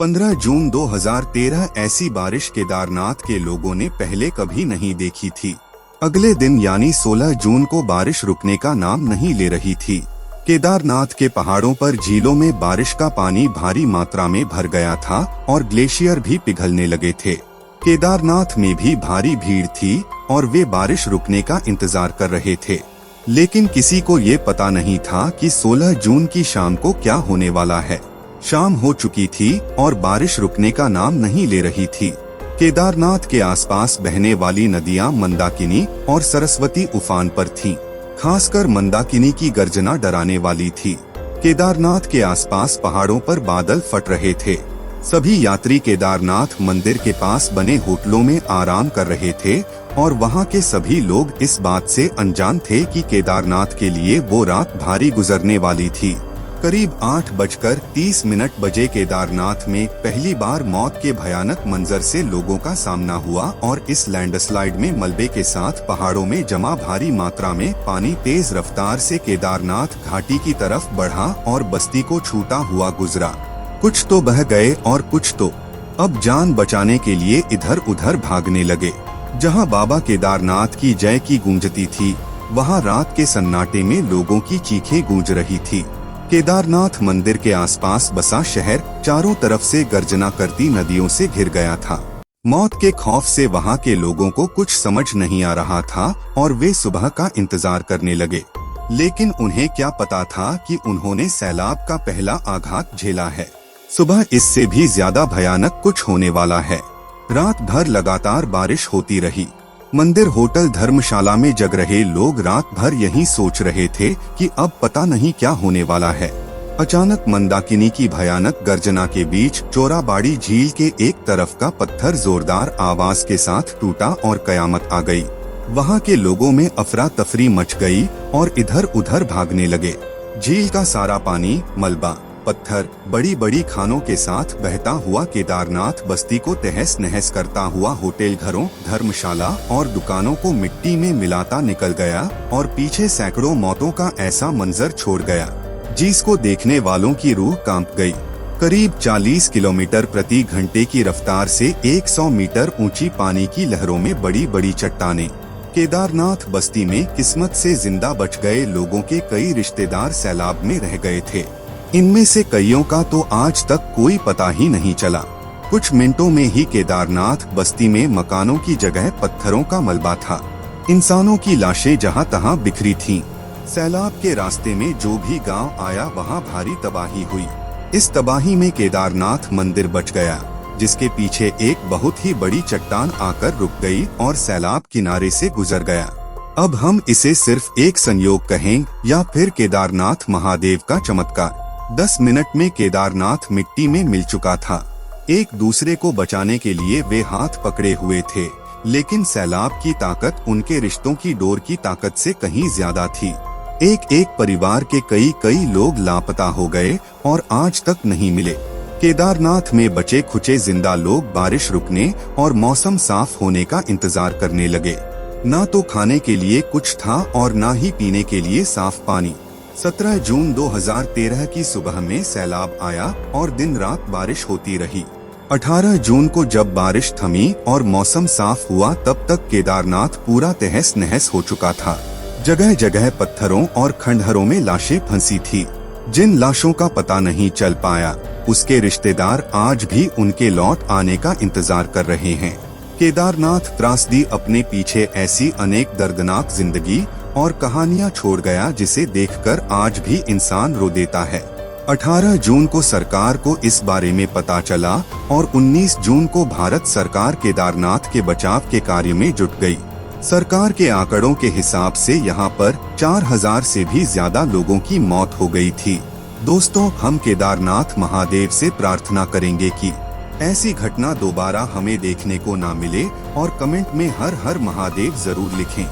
15 जून 2013 ऐसी बारिश केदारनाथ के लोगों ने पहले कभी नहीं देखी थी। अगले दिन यानी 16 जून को बारिश रुकने का नाम नहीं ले रही थी। केदारनाथ के पहाड़ों पर झीलों में बारिश का पानी भारी मात्रा में भर गया था और ग्लेशियर भी पिघलने लगे थे। केदारनाथ में भी भारी भीड़ थी और वे बारिश रुकने का इंतजार कर रहे थे, लेकिन किसी को ये पता नहीं था कि 16 जून की शाम को क्या होने वाला है। शाम हो चुकी थी और बारिश रुकने का नाम नहीं ले रही थी। केदारनाथ के आसपास बहने वाली नदियां मंदाकिनी और सरस्वती उफान पर थीं। खासकर मंदाकिनी की गर्जना डराने वाली थी। केदारनाथ के आसपास पहाड़ों पर बादल फट रहे थे। सभी यात्री केदारनाथ मंदिर के पास बने होटलों में आराम कर रहे थे और वहां के सभी लोग इस बात से अनजान थे कि केदारनाथ के लिए वो रात भारी गुजरने वाली थी। करीब 8:30 बजे केदारनाथ में पहली बार मौत के भयानक मंजर से लोगों का सामना हुआ और इस लैंडस्लाइड में मलबे के साथ पहाड़ों में जमा भारी मात्रा में पानी तेज रफ्तार से केदारनाथ घाटी की तरफ बढ़ा और बस्ती को छूता हुआ गुजरा। कुछ तो बह गए और कुछ तो अब जान बचाने के लिए इधर उधर भागने लगे। जहां बाबा केदारनाथ की जय की गूंजती थी, वहां रात के सन्नाटे में लोगों की चीखें गूंज रही थी। केदारनाथ मंदिर के आसपास बसा शहर चारों तरफ से गर्जना करती नदियों से घिर गया था। मौत के खौफ से वहां के लोगों को कुछ समझ नहीं आ रहा था और वे सुबह का इंतजार करने लगे। लेकिन उन्हें क्या पता था कि उन्होंने सैलाब का पहला आघात झेला है। सुबह इससे भी ज्यादा भयानक कुछ होने वाला है। रात भर लगातार बारिश होती रही। मंदिर, होटल, धर्मशाला में जग रहे लोग रात भर यही सोच रहे थे कि अब पता नहीं क्या होने वाला है। अचानक मंदाकिनी की भयानक गर्जना के बीच चोराबाड़ी झील के एक तरफ का पत्थर जोरदार आवाज के साथ टूटा और कयामत आ गई। वहां के लोगों में अफरा तफरी मच गई और इधर उधर भागने लगे। झील का सारा पानी, मलबा, पत्थर बड़ी बड़ी खानों के साथ बहता हुआ केदारनाथ बस्ती को तहस नहस करता हुआ होटल, घरों, धर्मशाला और दुकानों को मिट्टी में मिलाता निकल गया और पीछे सैकड़ों मौतों का ऐसा मंजर छोड़ गया जिसको देखने वालों की रूह कांप गई। करीब 40 किलोमीटर प्रति घंटे की रफ्तार से 100 मीटर ऊंची पानी की लहरों में बड़ी बड़ी चट्टानें। केदारनाथ बस्ती में किस्मत से जिंदा बच गए लोगों के कई रिश्तेदार सैलाब में रह गए थे। इनमें से कईयों का तो आज तक कोई पता ही नहीं चला। कुछ मिनटों में ही केदारनाथ बस्ती में मकानों की जगह पत्थरों का मलबा था। इंसानों की लाशें जहां तहां बिखरी थीं। सैलाब के रास्ते में जो भी गांव आया वहां भारी तबाही हुई। इस तबाही में केदारनाथ मंदिर बच गया, जिसके पीछे एक बहुत ही बड़ी चट्टान आकर रुक गई और सैलाब किनारे से गुजर गया। अब हम इसे सिर्फ एक संयोग कहें या फिर केदारनाथ महादेव का चमत्कार। 10 मिनट में केदारनाथ मिट्टी में मिल चुका था। एक दूसरे को बचाने के लिए वे हाथ पकड़े हुए थे, लेकिन सैलाब की ताकत उनके रिश्तों की डोर की ताकत से कहीं ज्यादा थी। एक एक परिवार के कई लोग लापता हो गए और आज तक नहीं मिले। केदारनाथ में बचे खुचे जिंदा लोग बारिश रुकने और मौसम साफ होने का इंतजार करने लगे। ना तो खाने के लिए कुछ था और ना ही पीने के लिए साफ पानी। 17 जून 2013 की सुबह में सैलाब आया और दिन रात बारिश होती रही। 18 जून को जब बारिश थमी और मौसम साफ हुआ, तब तक केदारनाथ पूरा तहस नहस हो चुका था। जगह जगह पत्थरों और खंडहरों में लाशें फंसी थी। जिन लाशों का पता नहीं चल पाया, उसके रिश्तेदार आज भी उनके लौट आने का इंतजार कर रहे हैं। केदारनाथ त्रासदी अपने पीछे ऐसी अनेक दर्दनाक जिंदगी और कहानियां छोड़ गया जिसे देखकर आज भी इंसान रो देता है। 18 जून को सरकार को इस बारे में पता चला और 19 जून को भारत सरकार केदारनाथ के बचाव के कार्य में जुट गई। सरकार के आंकड़ों के हिसाब से यहाँ पर 4000 से भी ज्यादा लोगों की मौत हो गई थी। दोस्तों, हम केदारनाथ महादेव से प्रार्थना करेंगे कि ऐसी घटना दोबारा हमें देखने को ना मिले और कमेंट में हर हर महादेव जरूर लिखें।